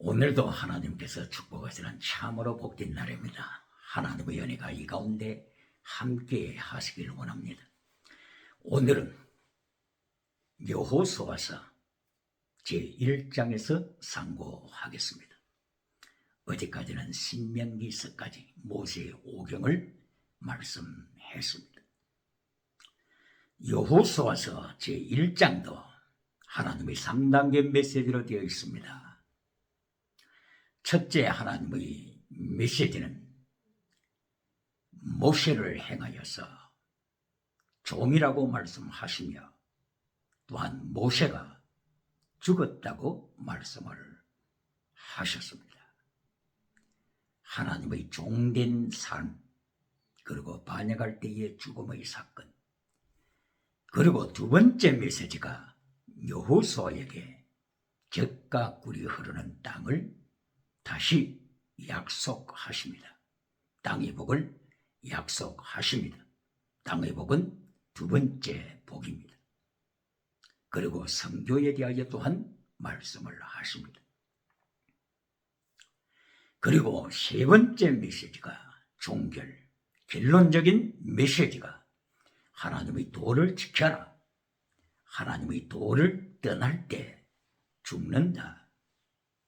오늘도 하나님께서 축복하시는 참으로 복된 날입니다. 하나님의 은혜가 이 가운데 함께 하시기를 원합니다. 오늘은 여호수아서 제1장에서 상고하겠습니다. 어제까지는 신명기서까지 모세의 오경을 말씀했습니다. 여호수아서 제1장도 하나님의 3단계 메시지로 되어 있습니다. 첫째 하나님의 메시지는 모세를 행하여서 종이라고 말씀하시며 또한 모세가 죽었다고 말씀을 하셨습니다. 하나님의 종된 삶, 그리고 반역할 때의 죽음의 사건, 그리고 두 번째 메시지가 여호수아에게 젖과 꿀이 흐르는 땅을 다시 약속하십니다. 땅의 복을 약속하십니다. 땅의 복은 두 번째 복입니다. 그리고 성교에 대하여 또한 말씀을 하십니다. 그리고 세 번째 메시지가 종결, 결론적인 메시지가 하나님의 도를 지켜라. 하나님의 도를 떠날 때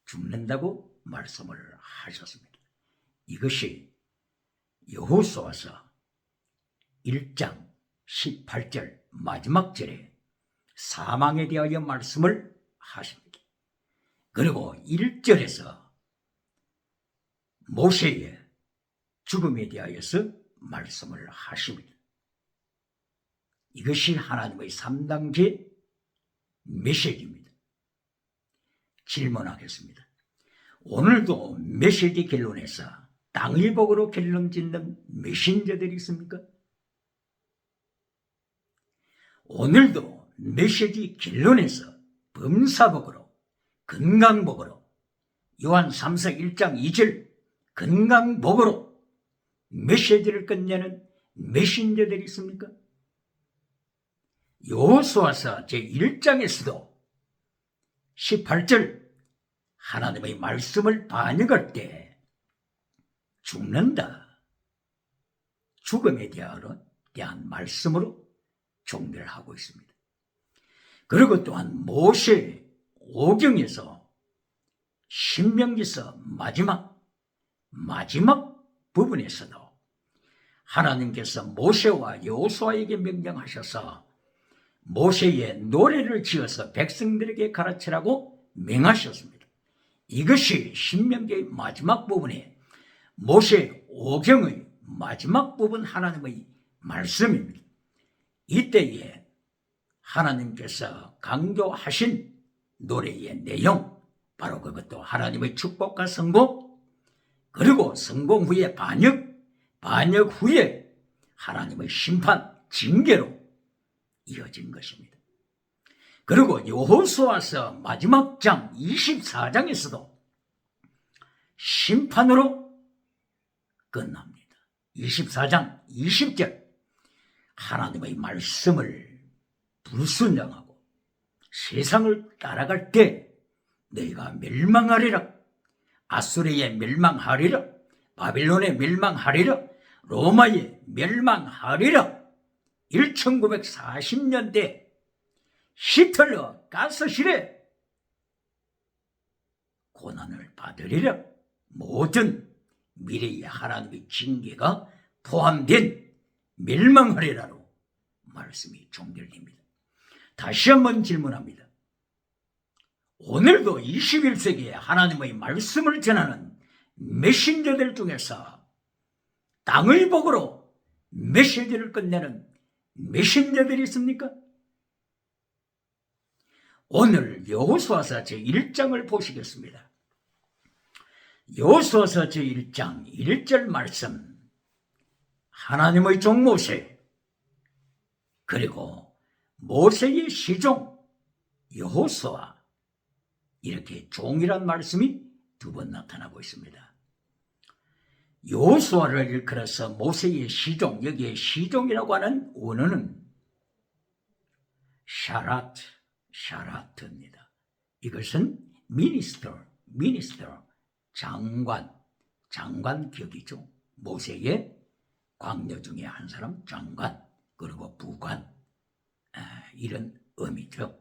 죽는다고 말씀을 하셨습니다. 이것이 여호수아서 1장 18절 마지막 절에 사망에 대하여 말씀을 하십니다. 그리고 1절에서 모세의 죽음에 대하여서 말씀을 하십니다. 이것이 하나님의 3단계 메시지입니다. 질문하겠습니다. 오늘도 메시지 결론에서 땅의 복으로 결론 짓는 메신저들이 있습니까? 오늘도 메시지 결론에서 범사복으로, 건강복으로, 요한 3서 1장 2절 건강복으로 메시지를 끝내는 메신저들이 있습니까? 여호수아서 제1장에서도 18절 하나님의 말씀을 반역할 때 죽는다. 죽음에 대한 말씀으로 종결하고 있습니다. 그리고 또한 모세 오경에서 신명기서 마지막 부분에서도 하나님께서 모세와 여호수아에게 명령하셔서 모세의 노래를 지어서 백성들에게 가르치라고 명하셨습니다. 이것이 신명기의 마지막 부분에 모세 오경의 마지막 부분 하나님의 말씀입니다. 이때에 하나님께서 강조하신 노래의 내용, 바로 그것도 하나님의 축복과 성공, 그리고 성공 후에 반역 후에 하나님의 심판, 징계로 이어진 것입니다. 그리고 여호수아서 마지막 장 24장에서도 심판으로 끝납니다. 24장 20절 하나님의 말씀을 불순종하고 세상을 따라갈 때 너희가 멸망하리라. 아수르에 멸망하리라. 바빌론에 멸망하리라. 로마에 멸망하리라. 1940년대 히틀러 가스실에 고난을 받으리라. 모든 미래의 하나님의 징계가 포함된 멸망하리라로 말씀이 종결됩니다. 다시 한번 질문합니다. 오늘도 21세기에 하나님의 말씀을 전하는 메신저들 중에서 땅의 복으로 메시지를 끝내는 메신저들이 있습니까? 오늘 여호수아서 제1장을 보시겠습니다. 여호수아서 제1장 1절 말씀, 하나님의 종 모세, 그리고 모세의 시종 여호수아, 이렇게 종이란 말씀이 두 번 나타나고 있습니다. 여호수아를 일컬어서 모세의 시종, 여기에 시종이라고 하는 원어는 샤라트입니다. 이것은 미니스터, 미니스터, 장관격이죠. 모세의 광녀 중에 한 사람 장관, 그리고 부관, 이런 의미죠.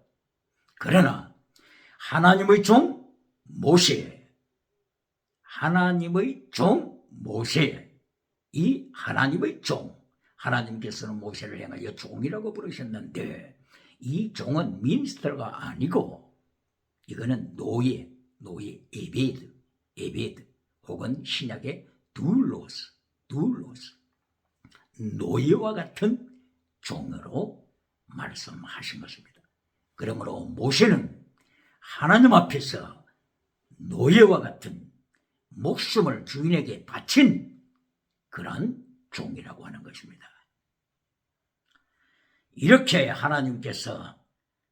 그러나 하나님의 종 모세, 이 하나님의 종, 하나님께서는 모세를 향하여 종이라고 부르셨는데 이 종은 미니스터가 아니고 이거는 노예, 에베드 혹은 신약의 둘로스, 노예와 같은 종으로 말씀하신 것입니다. 그러므로 모세는 하나님 앞에서 노예와 같은 목숨을 주인에게 바친 그런 종이라고 하는 것입니다. 이렇게 하나님께서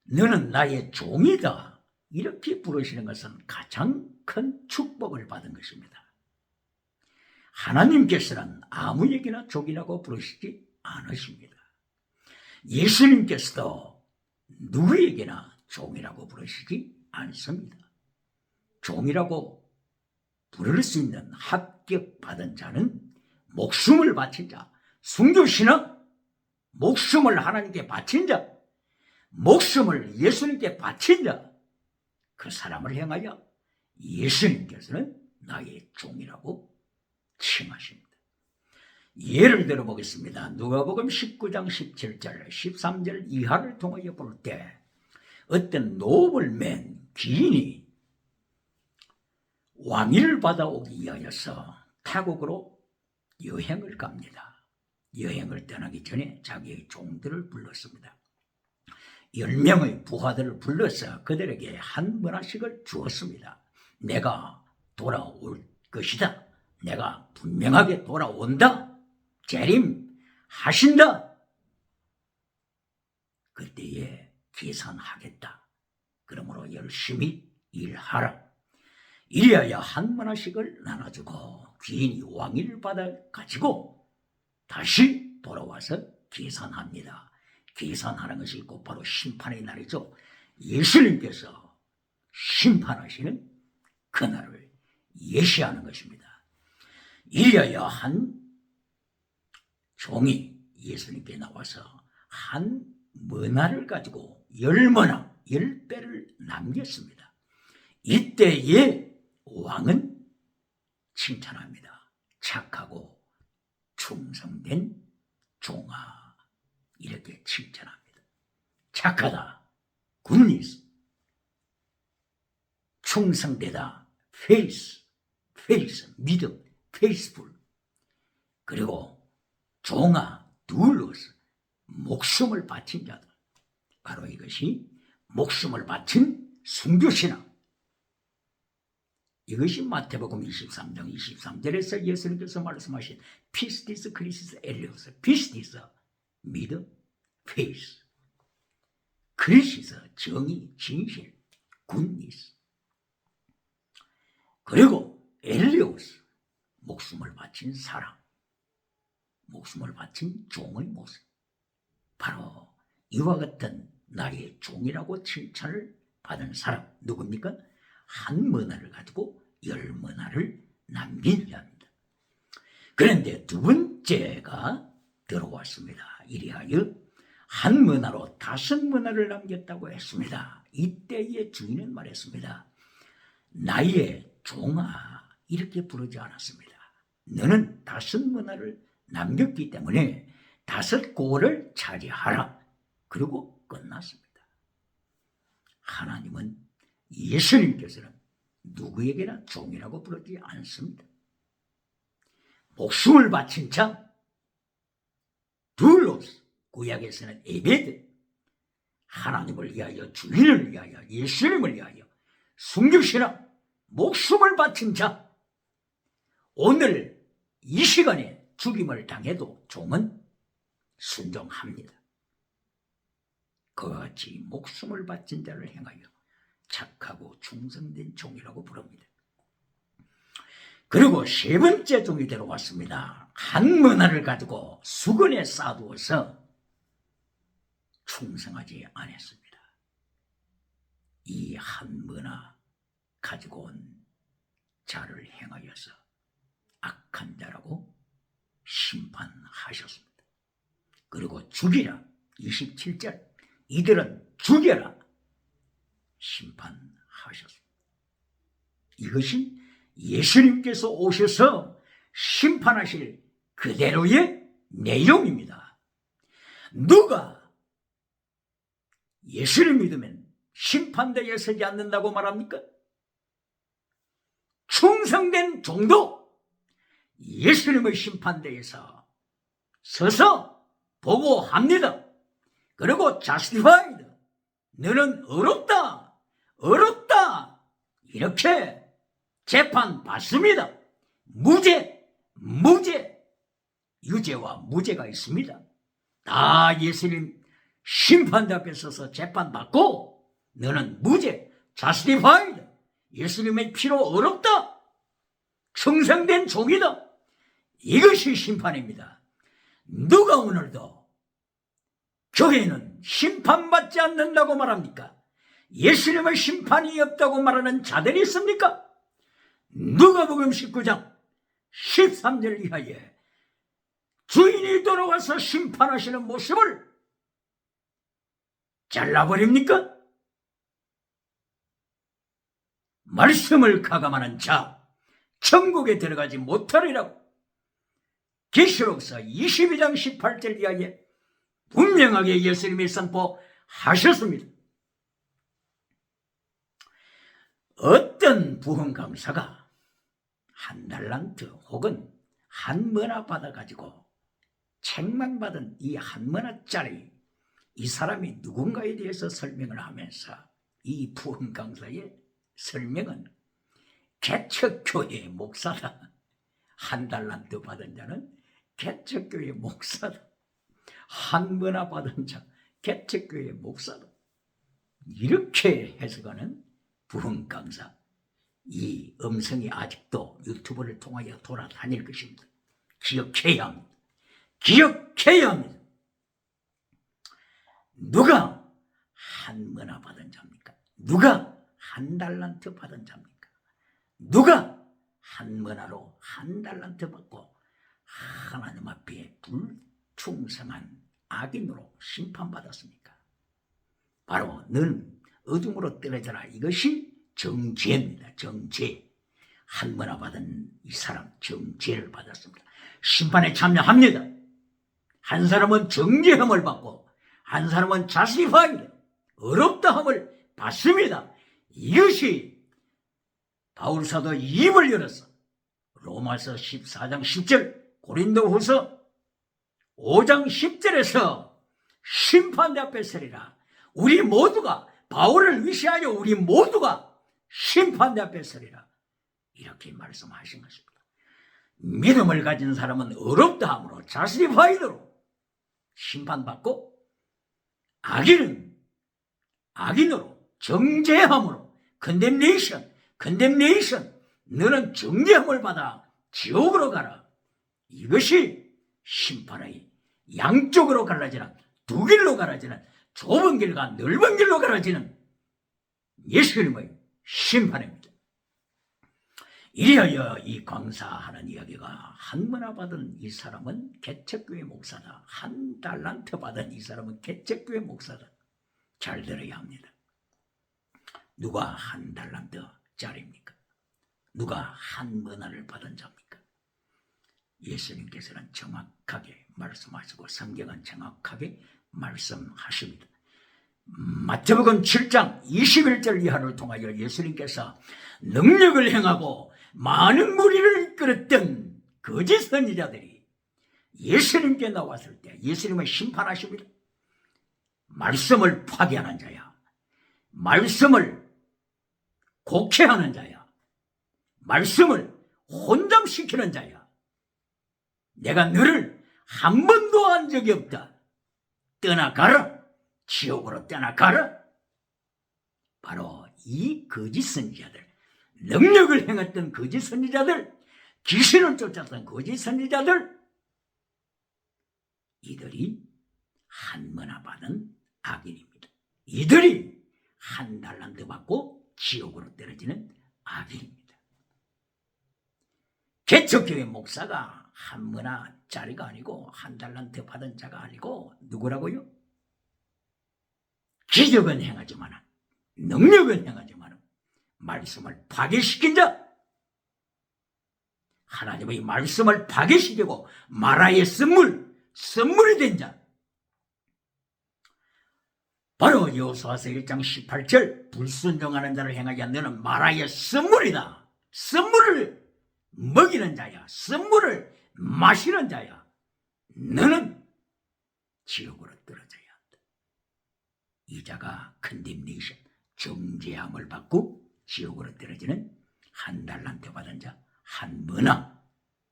너는 나의 종이다 이렇게 부르시는 것은 가장 큰 축복을 받은 것입니다. 하나님께서는 아무에게나 종이라고 부르시지 않으십니다. 예수님께서도 누구에게나 종이라고 부르시지 않습니다. 종이라고 부를 수 있는 합격받은 자는 목숨을 바친 자, 순교신앙, 목숨을 하나님께 바친 자, 목숨을 예수님께 바친 자, 그 사람을 향하여 예수님께서는 나의 종이라고 칭하십니다. 예를 들어 보겠습니다. 누가복음 19장 17절, 13절 이하를 통하여 볼 때 어떤 노블맨 귀인이 왕위를 받아오기 위하여서 타국으로 여행을 갑니다. 여행을 떠나기 전에 자기의 종들을 불렀습니다. 10명의 부하들을 불러서 그들에게 한 문화씩을 주었습니다. 내가 돌아올 것이다. 내가 분명하게 돌아온다. 재림하신다. 그때에 계산하겠다. 그러므로 열심히 일하라. 이리하여 한 문화씩을 나눠주고 귀인이 왕위를 받아가지고 다시 돌아와서 계산합니다. 계산하는 것이 곧바로 심판의 날이죠. 예수님께서 심판하시는 그날을 예시하는 것입니다. 이리하여 한 종이 예수님께 나와서 한 문화를 가지고 10문화, 10배를 남겼습니다. 이때에 왕은 칭찬합니다. 착하고 충성된 종아, 이렇게 칭찬합니다. 착하다, 굿니스, 충성되다, 페이스, 믿음, 페이스풀, 그리고 종아, 둘로스, 목숨을 바친 자들. 바로 이것이 목숨을 바친 순교신앙. 이것이 마태복음 23장 23절에서 예수님께서 말씀하신 피스티스 크리시스 엘리오스, 피스티스 믿음, 페이스, 크리시스 정의, 진실, 굿니스, 그리고 엘리오스 목숨을 바친 사랑, 목숨을 바친 종의 모습. 바로 이와 같은 나의 종이라고 칭찬을 받은 사람 누굽니까? 한 문화를 가지고 10문화를 남긴 자입니다. 그런데 두 번째가 들어왔습니다. 이리하여 한 문화로 5문화를 남겼다고 했습니다. 이때의 주인은 말했습니다. 나의 종아, 이렇게 부르지 않았습니다. 너는 5문화를 남겼기 때문에 5골을 차지하라. 그리고 끝났습니다. 하나님은, 예수님께서는 누구에게나 종이라고 부르지 않습니다. 목숨을 바친 자, 둘로스, 구약에서는 에베드, 하나님을 위하여, 주인을 위하여, 예수님을 위하여 순교시라 목숨을 바친 자, 오늘 이 시간에 죽임을 당해도 종은 순종합니다. 그와 같이 목숨을 바친 자를 향하여 착하고 충성된 종이라고 부릅니다. 그리고 세 번째 종이 들어왔습니다. 한 문화를 가지고 수건에 싸두어서 충성하지 않았습니다. 이 한 문화 가지고 온 자를 행하여서 악한 자라고 심판하셨습니다. 그리고 죽이라 27절 이들은 죽여라 심판하셨습니다. 이것이 예수님께서 오셔서 심판하실 그대로의 내용입니다. 누가 예수를 믿으면 심판대에 서지 않는다고 말합니까? 충성된 종도 예수님의 심판대에서 서서 보고합니다. 그리고 justified, 너는 어렵다, 어렵다 이렇게 재판받습니다. 무죄, 무죄, 유죄와 무죄가 있습니다. 다 예수님 심판대 앞에 서서 재판받고 너는 무죄, justified, 예수님의 피로 어렵다, 충성된 종이다. 이것이 심판입니다. 누가 오늘도 교회는 심판받지 않는다고 말합니까? 예수님의 심판이 없다고 말하는 자들이 있습니까? 누가복음 19장 13절 이하에 주인이 돌아와서 심판하시는 모습을 잘라버립니까? 말씀을 가감하는 자 천국에 들어가지 못하리라고 계시록서 22장 18절 이하에 분명하게 예수님이 선포하셨습니다. 어떤 부흥감사가 한 달란트 혹은 한 머나 받아가지고 책망받은 이 한 머나짜리 이 사람이 누군가에 대해서 설명을 하면서 이 부흥강사의 설명은 개척교회의 목사다. 한 달란트 받은 자는 개척교회의 목사다. 한 머나 받은 자 개척교회의 목사다. 이렇게 해석하는 부흥강사, 이 음성이 아직도 유튜브를 통하여 돌아다닐 것입니다. 기억해야 합니다. 기억해야 합니다. 누가 한 머나 받은 자입니까? 누가 한 달란트 받은 자입니까? 누가 한 머나로 한 달란트 받고 하나님 앞에 불충성한 악인으로 심판받았습니까? 바로 너는 어둠으로 떨어져라. 이것이 정죄입니다. 정죄. 한 머나 받은 이 사람 정죄를 받았습니다. 심판에 참여합니다. 한 사람은 정죄함을 받고 한 사람은 자시파입니다. 어렵다함을 받습니다. 이것이 바울사도 입을 열었어. 로마서 14장 10절, 고린도후서 5장 10절에서 심판대 앞에 서리라. 우리 모두가 바울을 위시하여 우리 모두가 심판대 앞에 서리라. 이렇게 말씀하신 것입니다. 믿음을 가진 사람은 어렵다함으로 자시파이드로 심판받고 악인은 악인으로 정죄함으로 condemnation 너는 정죄함을 받아 지옥으로 가라. 이것이 심판의 양쪽으로 갈라지는 두 길로 갈라지는 좁은 길과 넓은 길로 갈라지는 예수님의 심판입니다. 이리하여 이 강사하는 이야기가 한 머나 받은 이 사람은 개척교회 목사다. 한 달란트 받은 이 사람은 개척교회 목사다. 잘 들어야 합니다. 누가 한 달란트짜리입니까? 누가 한 머나를 받은 자입니까? 예수님께서는 정확하게 말씀하시고 성경은 정확하게 말씀하십니다. 마태복음 7장 21절 이하를 통하여 예수님께서 능력을 행하고 많은 무리를 이끌었던 거짓 선지자들이 예수님께 나왔을 때 예수님을 심판하십니다. 말씀을 파괴하는 자야, 말씀을 곡해하는 자야, 말씀을 혼잡시키는 자야, 내가 너를 한 번도 한 적이 없다. 떠나가라. 지옥으로 떠나가라. 바로 이 거짓 선지자들, 능력을 행했던 거짓 선지자들, 귀신을 쫓았던 거짓 선지자들, 이들이 한 머나 받은 악인입니다. 이들이 한 달란트 받고 지옥으로 떨어지는 악인입니다. 개척교회 목사가 한 문화짜리가 아니고 한 달란트 받은 자가 아니고 누구라고요? 기적은 행하지만 능력은 행하지만 말씀을 파괴시킨 자, 하나님의 말씀을 파괴시키고 마라의 선물이 된 자, 바로 여호수아서 1장 18절 불순종하는 자를 행하게 한 너는 마라의 선물이다. 선물을 먹이는 자야. 선물을 마시는 자야. 너는 지옥으로 떨어져야 한다. 이 자가 컨뎀네이션, 정죄함을 받고 지옥으로 떨어지는 한 달란트 받은 자, 한 문화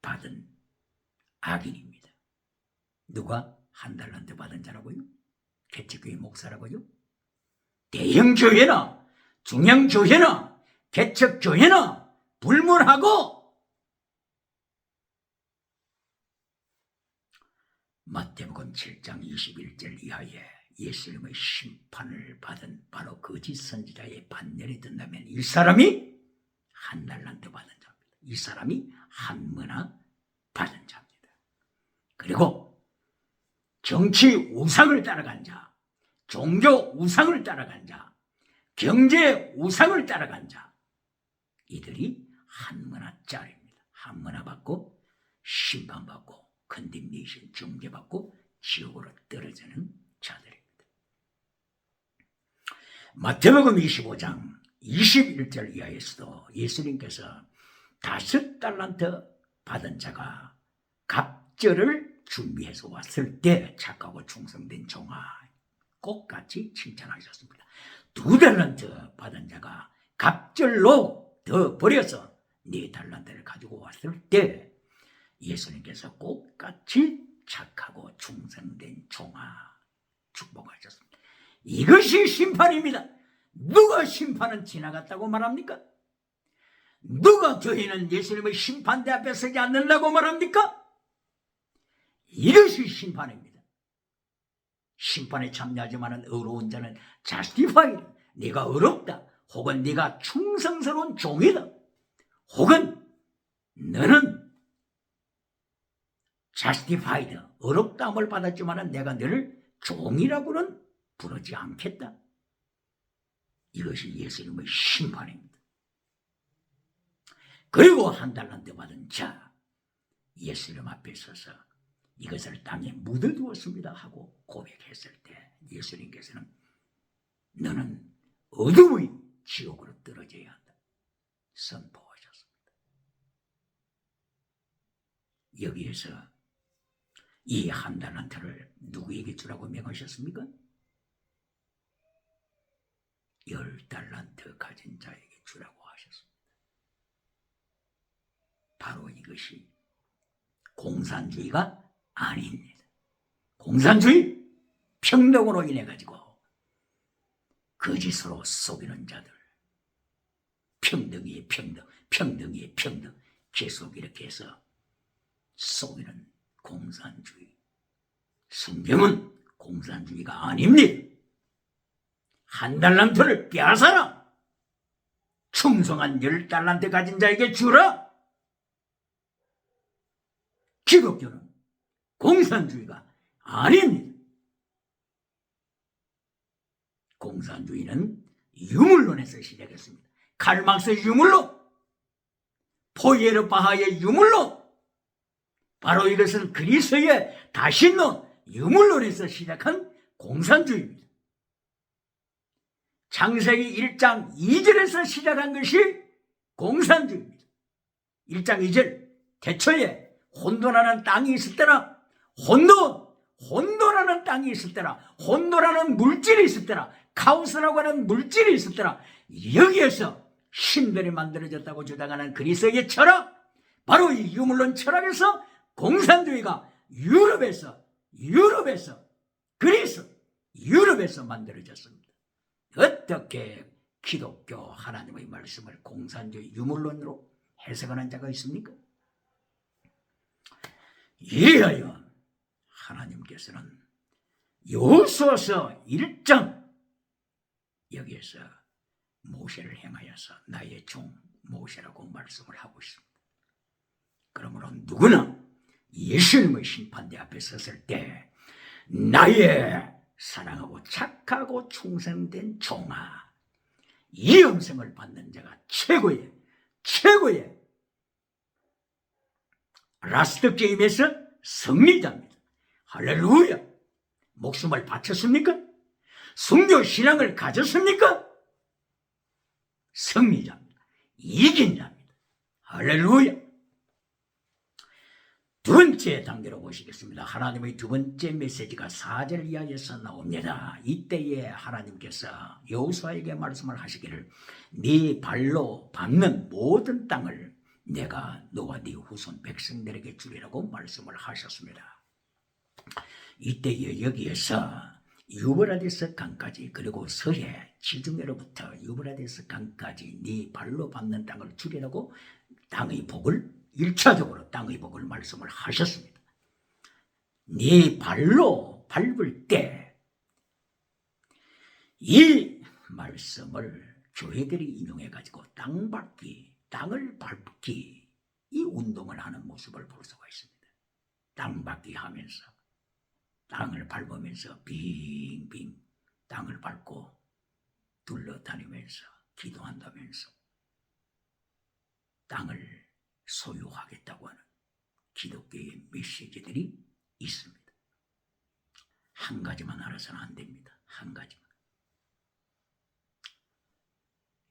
받은 악인입니다. 누가 한 달란트 받은 자라고요? 개척교회 목사라고요? 대형교회나 중형교회나 개척교회나 불문하고 마태복음 7장 21절 이하에 예수님의 심판을 받은 바로 거짓 선지자의 반열에 든다면 이 사람이 한 달란트 받은 자입니다. 이 사람이 한 문화 받은 자입니다. 그리고 정치 우상을 따라간 자, 종교 우상을 따라간 자, 경제 우상을 따라간 자, 이들이 한 문화짜리입니다. 한 문화 받고 심판받고 컨뎀네이션 정죄받고 지옥으로 떨어지는 자들입니다. 마태복음 25장 21절 이하에서도 예수님께서 5달란트 받은 자가 갑절을 준비해서 왔을 때 착하고 충성된 종아 꼭 같이 칭찬하셨습니다. 2달란트 받은 자가 갑절로 더 버려서 4달란트를 가지고 왔을 때 예수님께서 꼭 같이 착하고 충성된 종아 축복하셨습니다. 이것이 심판입니다. 누가 심판은 지나갔다고 말합니까? 누가 교회는 예수님의 심판대 앞에 서지 않는다고 말합니까? 이것이 심판입니다. 심판에 참여하지만 의로운 자는 justified, 네가 의롭다, 혹은 네가 충성스러운 종이다, 혹은 너는 justified, 의롭다함을 받았지만 내가 너를 종이라고는 부르지 않겠다. 이것이 예수님의 심판입니다. 그리고 한 달란트 받은 자, 예수님 앞에 서서 이것을 땅에 묻어두었습니다 하고 고백했을 때 예수님께서는 너는 어둠의 지옥으로 떨어져야 한다 선포하셨습니다. 여기에서 이 한 달란트를 누구에게 주라고 명하셨습니까? 10달란트 가진 자에게 주라고 하셨습니다. 바로 이것이 공산주의가 아닙니다. 공산주의, 평등으로 인해 가지고 거짓으로 속이는 자들, 평등이 평등, 평등이 평등 계속 이렇게 해서 속이는 공산주의. 성경은 공산주의가 아닙니다. 한 달란트를 빼앗아라. 충성한 10달란트 가진 자에게 주라. 기독교는 공산주의가 아닙니다. 공산주의는 유물론에서 시작했습니다. 칼 막스 유물론, 포이에르 바하의 유물론, 바로 이것은 그리스의 다신론, 유물론에서 시작한 공산주의입니다. 창세기 1장 2절에서 시작한 것이 공산주의입니다. 1장 2절 태초에 혼돈하는 땅이 있을 때나 혼돈하는 땅이 있을 때나 혼돈하는 물질이 있을 때나 카오스라고 하는 물질이 있을 때나 여기에서 신들이 만들어졌다고 주장하는 그리스의 철학, 바로 이 유물론 철학에서 공산주의가 유럽에서 만들어졌습니다. 어떻게 기독교 하나님의 말씀을 공산주의 유물론으로 해석하는 자가 있습니까? 이하여 하나님께서는 여호수아서 1장 여기에서 모세를 행하여서 나의 종 모세라고 말씀을 하고 있습니다. 그러므로 누구나 예수님의 심판대 앞에 섰을 때 나의 사랑하고 착하고 충성된 종아, 이 음성을 받는 자가 최고의 라스트 게임에서 승리자입니다. 할렐루야. 목숨을 바쳤습니까? 순교 신앙을 가졌습니까? 승리자입니다. 이긴 자입니다. 할렐루야. 두 번째 단계로 보시겠습니다. 하나님의 두 번째 메시지가 4절 이하에서 나옵니다. 이때에 하나님께서 여호수아에게 말씀을 하시기를 네 발로 밟는 모든 땅을 내가 너와 네 후손 백성들에게 주리라고 말씀을 하셨습니다. 이때에 여기에서 유브라데스 강까지 그리고 서해 지중해로부터 유브라데스 강까지 네 발로 밟는 땅을 주리라고 땅의 복을 1차적으로 땅의 복을 말씀을 하셨습니다. 네 발로 밟을 때 이 말씀을 교회들이 인용해가지고 땅을 밟기 이 운동을 하는 모습을 볼 수가 있습니다. 땅 밟기 하면서 땅을 밟으면서 빙빙 땅을 밟고 둘러다니면서 기도한다면서 땅을 소유하겠다고 하는 기독교의 메시지들이 있습니다. 한 가지만 알아서는 안 됩니다. 한 가지만.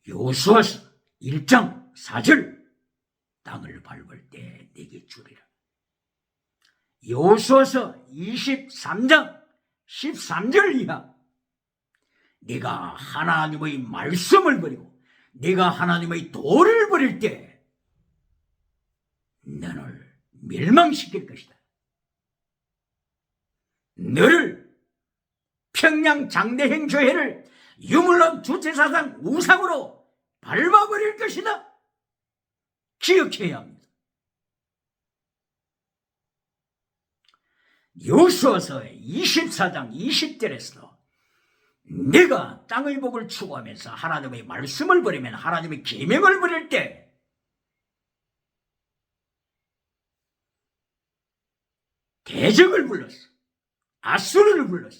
여호수아서 1장 4절 땅을 밟을 때 내게 주리라. 여호수아서 23장 13절 이하 네가 하나님의 말씀을 버리고 네가 하나님의 도를 버릴 때 너를 멸망시킬 것이다. 너를 평양 장대행 교회를 유물론 주체사상 우상으로 밟아버릴 것이다. 기억해야 합니다. 여호수아서 24장 20절에서도 네가 땅의 복을 추구하면서 하나님의 말씀을 버리면 하나님의 계명을 버릴 때 대적을 불렀어. 아수르를 불렀어.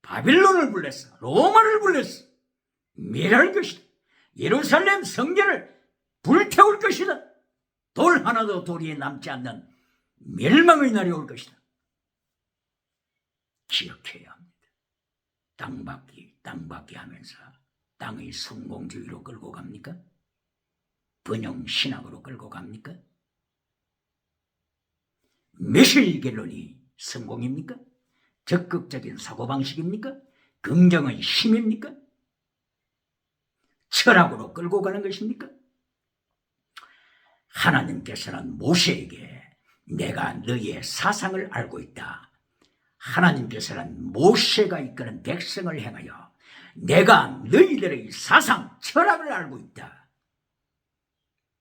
바빌론을 불렀어. 로마를 불렀어. 멸할 것이다. 예루살렘 성전을 불태울 것이다. 돌 하나도 도리에 남지 않는 멸망의 날이 올 것이다. 기억해야 합니다. 땅받기 하면서 땅의 성공주의로 끌고 갑니까? 번영 신학으로 끌고 갑니까? 매실 결론이 성공입니까? 적극적인 사고방식입니까? 긍정의 힘입니까? 철학으로 끌고 가는 것입니까? 하나님께서는 모세에게 내가 너희의 사상을 알고 있다. 하나님께서는 모세가 이끄는 백성을 행하여 내가 너희들의 사상, 철학을 알고 있다.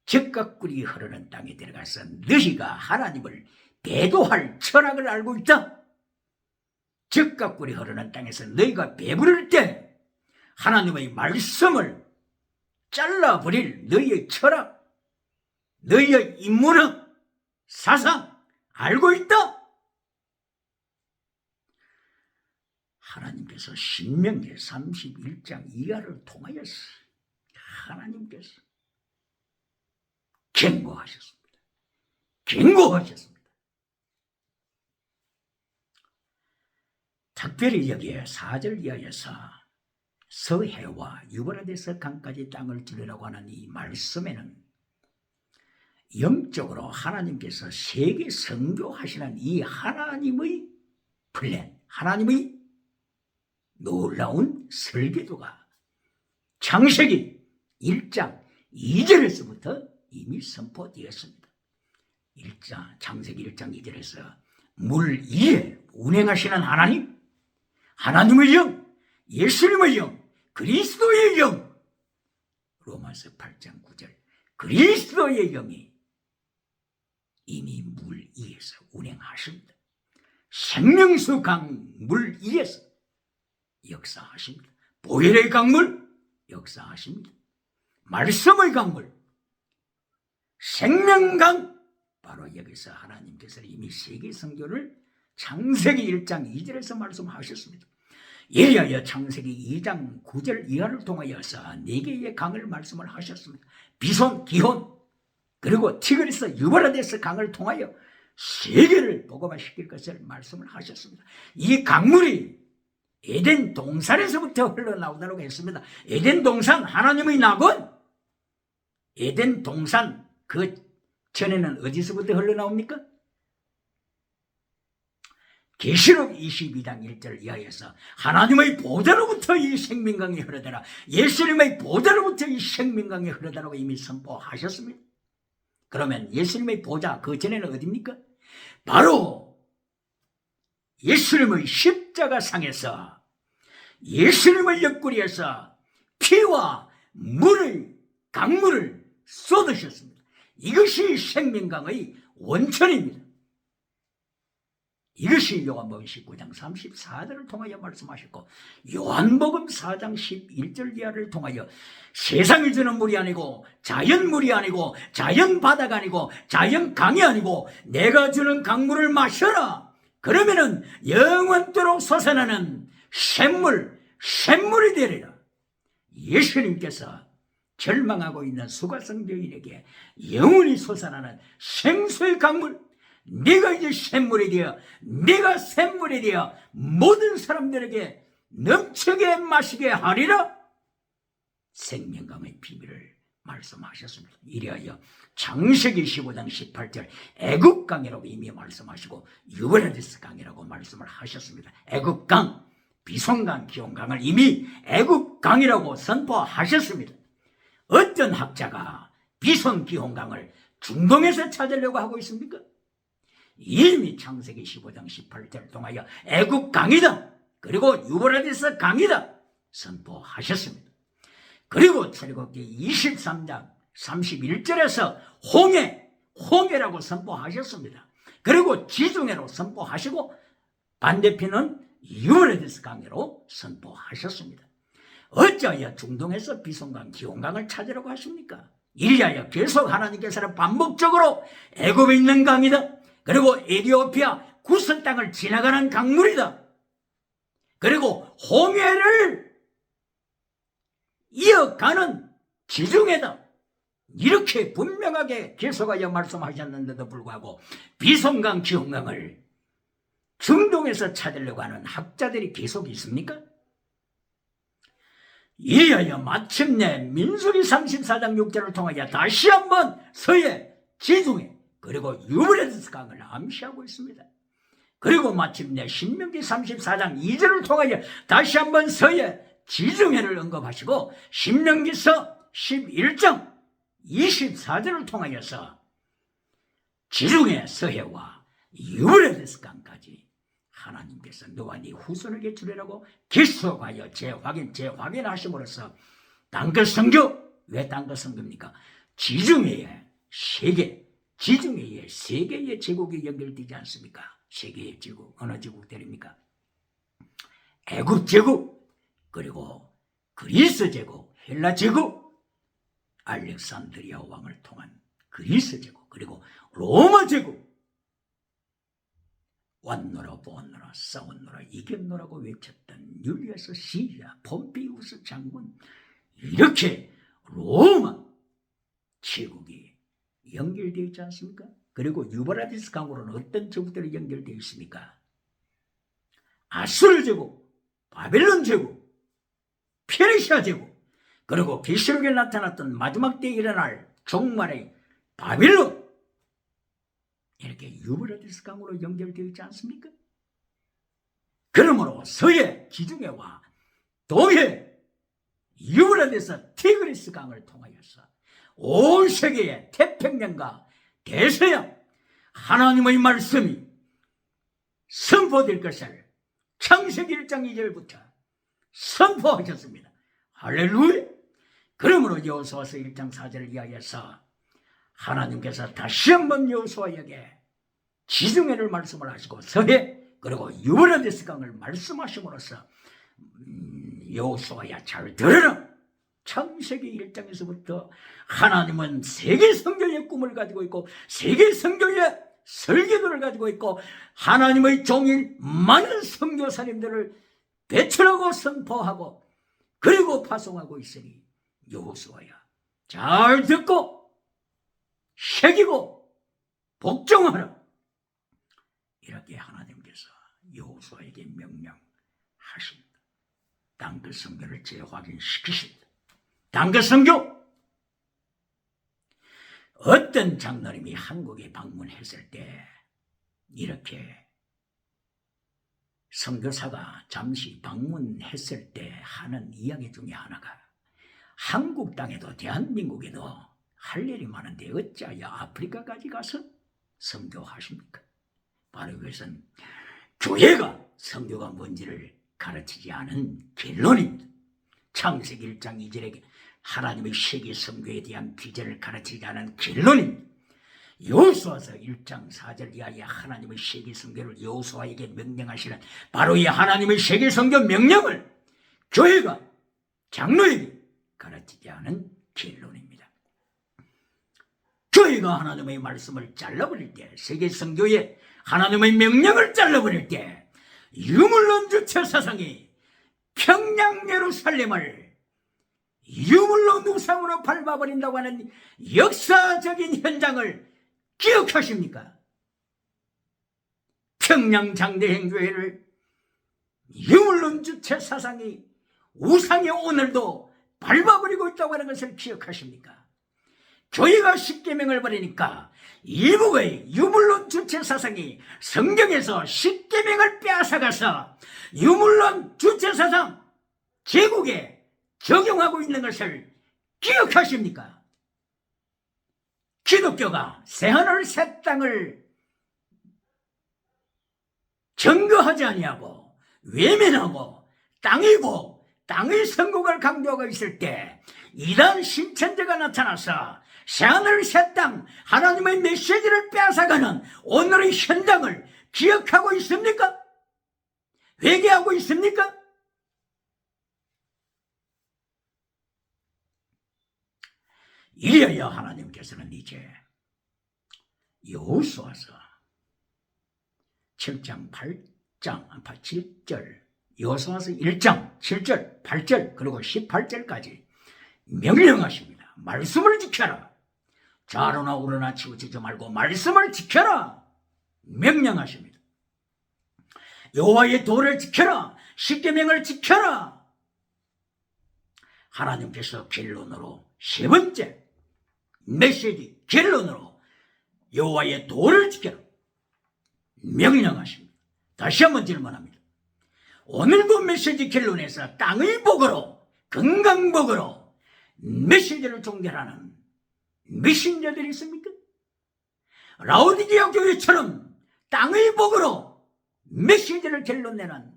적과 꿀이 흐르는 땅에 들어가서 너희가 하나님을 배도할 철학을 알고 있다. 적과 꿀이 흐르는 땅에서 너희가 배부를 때 하나님의 말씀을 잘라버릴 너희의 철학, 너희의 인문학, 사상 알고 있다. 하나님께서 신명기 31장 이하를 통하여서 하나님께서 경고하셨습니다. 경고하셨습니다. 특별히 여기에 4절 이하에서 서해와 유브라데스 강까지 땅을 주리라고 하는 이 말씀에는 영적으로 하나님께서 세계 선교하시는 이 하나님의 플랜, 하나님의 놀라운 설계도가 창세기 1장 2절에서부터 이미 선포되었습니다. 창세기 1장 2절에서 물 위에 운행하시는 하나님, 하나님의 영, 예수님의 영, 그리스도의 영, 로마서 8장 9절 그리스도의 영이 이미 물 위에서 운행하십니다. 생명수 강물 위에서 역사하십니다. 보혈의 강물 역사하십니다. 말씀의 강물, 생명강 바로 여기서 하나님께서 이미 세계 선교를 창세기 1장 2절에서 말씀하셨습니다. 이리하여 창세기 2장 9절 이하를 통하여서 4개의 강을 말씀을 하셨습니다. 비손, 기혼, 그리고 티그리스, 유브라데스 강을 통하여 세계를 복음화시킬 것을 말씀을 하셨습니다. 이 강물이 에덴 동산에서부터 흘러나오도록 했습니다. 에덴 동산, 하나님의 낙원, 에덴 동산 그 전에는 어디서부터 흘러나옵니까? 계시록 22장 1절 이하에서 하나님의 보좌로부터 이 생명강이 흐르더라, 예수님의 보좌로부터 이 생명강이 흐르더라고 이미 선포하셨습니다. 그러면 예수님의 보좌 그 전에는 어디입니까? 바로 예수님의 십자가상에서 예수님의 옆구리에서 피와 물의 강물을 쏟으셨습니다. 이것이 생명강의 원천입니다. 이것이 요한복음 19장 34절을 통하여 말씀하셨고, 요한복음 4장 11절 이하를 통하여 세상이 주는 물이 아니고, 자연물이 아니고, 자연바다가 아니고, 자연강이 아니고 내가 주는 강물을 마셔라, 그러면은 영원토록 솟아나는 샘물이 되리라. 예수님께서 절망하고 있는 수가성교인에게 영원히 솟아나는 생수의 강물, 네가 이제 샘물이 되어, 네가 샘물이 되어 모든 사람들에게 넘치게 마시게 하리라, 생명강의 비밀을 말씀하셨습니다. 이리하여 창세기 15장 18절 애굽강이라고 이미 말씀하시고 유브라데스 강이라고 말씀을 하셨습니다. 애굽강, 비손강, 기온강을 이미 애굽강이라고 선포하셨습니다. 어떤 학자가 비손, 기온강을 중동에서 찾으려고 하고 있습니까? 이미 창세기 15장 18절 통하여 애굽 강이다, 그리고 유브라데스 강이다 선포하셨습니다. 그리고 출애굽기 23장 31절에서 홍해라고 선포하셨습니다. 그리고 지중해로 선포하시고 반대편은 유브라데스 강으로 선포하셨습니다. 어찌하여 중동에서 비손강, 기온강을 찾으려고 하십니까? 이리하여 계속 하나님께서는 반복적으로 애굽에 있는 강이다, 그리고 에티오피아 구스 땅을 지나가는 강물이다, 그리고 홍해를 이어가는 지중해다, 이렇게 분명하게 계속하여 말씀하셨는데도 불구하고 비손강, 기온강을 중동에서 찾으려고 하는 학자들이 계속 있습니까? 이하여 마침내 민수기 34장 6절을 통하여 다시 한번 서해, 지중해, 그리고 유브라데스 강을 암시하고 있습니다. 그리고 마침내 신명기 34장 2절을 통하여 다시 한번 서해, 지중해를 언급하시고 신명기서 11장 24절을 통하여서 지중해, 서해와 유브라데스 강까지 하나님께서 너와 네 후손에게 주리라고 계속하여 재확인하심으로써 땅끝 선교, 왜 땅끝 선교입니까? 지중해의 세계, 지중해의 세 개의 제국이 연결되지 않습니까? 세 개의 제국, 어느 제국들입니까? 애굽 제국, 그리고 그리스 제국, 헬라 제국, 알렉산드리아 왕을 통한 그리스 제국, 그리고 로마 제국. 왔노라 보았노라 싸웠노라 이겼노라고 외쳤던 율리아스 시자, 폼피우스 장군, 이렇게 로마 제국이 연결되어 있지 않습니까? 그리고 유브라데스 강으로는 어떤 제국들이 연결되어 있습니까? 아수르 제국, 바벨론 제국, 페르시아 제국, 그리고 계시록에 나타났던 마지막 때에 일어날 종말의 바벨론, 이렇게 유브라데스 강으로 연결되어 있지 않습니까? 그러므로 서해, 지중해와 동해, 유브라데스, 티그리스 강을 통하여서 온 세계의 태평양과 대서양 하나님의 말씀이 선포될 것을 창세기 1장 2절부터 선포하셨습니다. 할렐루야! 그러므로 여호수아서 1장 4절을 이하여서 하나님께서 다시 한번 여호수아에게 지중해를 말씀을 하시고 서해, 그리고 유브라데스 강을 말씀하심으로써 여호수아야 잘 들으라, 창세기 1장에서부터 하나님은 세계 성경의 꿈을 가지고 있고 세계 성경의 설계도를 가지고 있고 하나님의 종인 많은 선교사님들을 배출하고 선포하고 그리고 파송하고 있으니 여호수아야 잘 듣고 새기고 복종하라. 이렇게 하나님께서 여호수아에게 명령하십니다. 땅끝 선교를 재확인시키십니다. 땅끝 선교! 어떤 장로님이 한국에 방문했을 때 이렇게 선교사가 잠시 방문했을 때 하는 이야기 중에 하나가 한국 땅에도 대한민국에도 할 일이 많은데 어찌하여 아프리카까지 가서 선교하십니까? 바로 이것은 교회가 선교가 뭔지를 가르치지 않은 결론입니다. 창세기 1장 2절에 하나님의 세계 선교에 대한 비전을 가르치지 않은 결론입니다. 여호수아서 1장 4절 이하에 하나님의 세계 선교를 여호수아에게 명령하시는 바로 이 하나님의 세계 선교 명령을 교회가 장로에게 가르치지 않은 결론입니다. 교회가 하나님의 말씀을 잘라버릴 때, 세계 선교에 하나님의 명령을 잘라버릴 때 유물론 주체 사상이 평양 예루살렘을 유물론 우상으로 밟아버린다고 하는 역사적인 현장을 기억하십니까? 평양 장대행교회를 유물론 주체 사상이 우상의 오늘도 밟아버리고 있다고 하는 것을 기억하십니까? 교회가 십계명을 버리니까 일부의 유물론 주체 사상이 성경에서 십계명을 빼앗아가서 유물론 주체 사상 제국에 적용하고 있는 것을 기억하십니까? 기독교가 새하늘 새 땅을 증거하지 아니하고 외면하고 땅의 복, 땅의 선곡을 강조하고 있을 때 이단 신천지가 나타나서 새하늘 새 땅 하나님의 메시지를 빼앗아가는 오늘의 현장을 기억하고 있습니까? 회개하고 있습니까? 이래야 하나님께서는 이제 여호수아서 7장 7절 여호수아서 1장 7절 8절 그리고 18절까지 명령하십니다. 말씀을 지켜라. 좌로나 우로나 치우치지 말고 말씀을 지켜라. 명령하십니다. 여호와의 도를 지켜라. 십계명을 지켜라. 하나님께서 결론으로 세 번째 메시지 결론으로 여호와의 도를 지켜라. 명령하십니다. 다시 한번 질문합니다. 오늘도 메시지 결론에서 땅의 복으로 건강복으로 메시지를 종결하는 메신저들이 있습니까? 라오디게아 교회처럼 땅의 복으로 메시지를 결론내는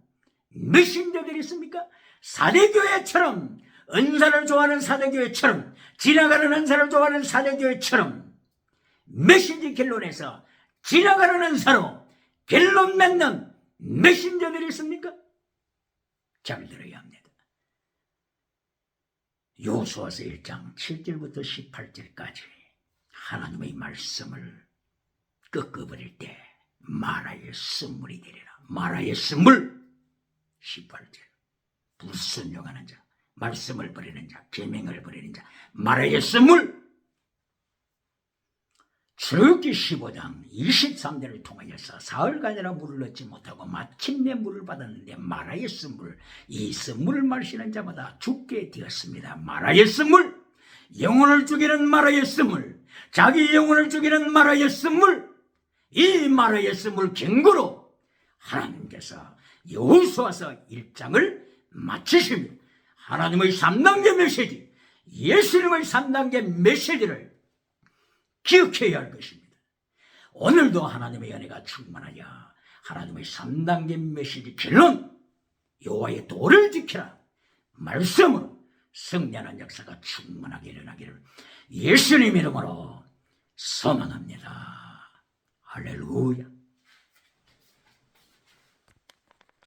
메신저들이 있습니까? 사대교회처럼 은사를 좋아하는 사대교회처럼 지나가는 은사를 좋아하는 사대교회처럼 메시지 결론에서 지나가는 은사로 결론 맺는 메신저들이 있습니까? 잘 들어야 합니다. 여호수아서 1장 7절부터 18절까지 하나님의 말씀을 꺾어버릴 때 마라의 쓴물이 되리라. 마라의 쓴물. 18절 불순종하는 자, 말씀을 버리는 자, 계명을 버리는 자, 마라의 쓴물. 출애굽기 15장 23절을 통하여서 사흘간이나 물을 얻지 못하고 마침내 물을 받았는데 마라의 쓴물, 이 쓴물을 마시는 자마다 죽게 되었습니다. 마라의 쓴물, 영혼을 죽이는 마라의 쓴물, 자기 영혼을 죽이는 마라의 쓴물, 이 마라의 쓴물 경고로 하나님께서 여호수아서 1장을 마치십니다. 하나님의 3단계 메시지, 예수님의 3단계 메시지를 기억해야 할 것입니다. 오늘도 하나님의 은혜가 충만하여 하나님의 3단계 메시지 결론, 여호와의 도를 지켜라 말씀으로 승리하는 역사가 충만하게 일어나기를 예수님 이름으로 소망합니다. 할렐루야.